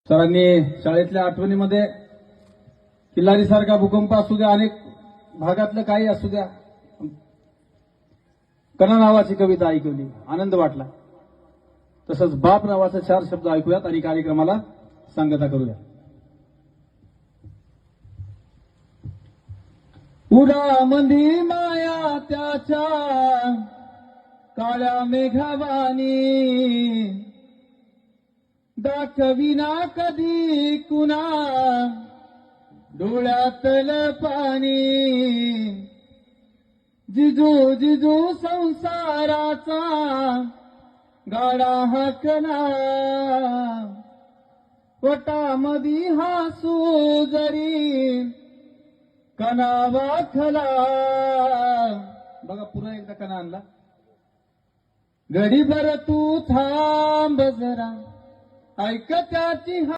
सरांनी शाळेतल्या आठवणीमध्ये किल्लारी सारखा भूकंप असू द्या, अनेक भागातलं काही असू द्या, कणा नावाची कविता ऐकवली, आनंद वाटला. तसंच बाप नावाचे 4 शब्द ऐकूयात आणि कार्यक्रमाला सांगता करूया. उडामंदी माया त्याच्या काळ्या मेघावानी, दाखविना कधी कुणा डोळ्यातल पाणी. जिजू जिजू संसाराचा गाडा हाकला, पोटामधी हासू जरी कणा वाखला. बघा पुन्हा एकदा कणा आणला. गडीभर तू थांब जरा, ऐक त्याची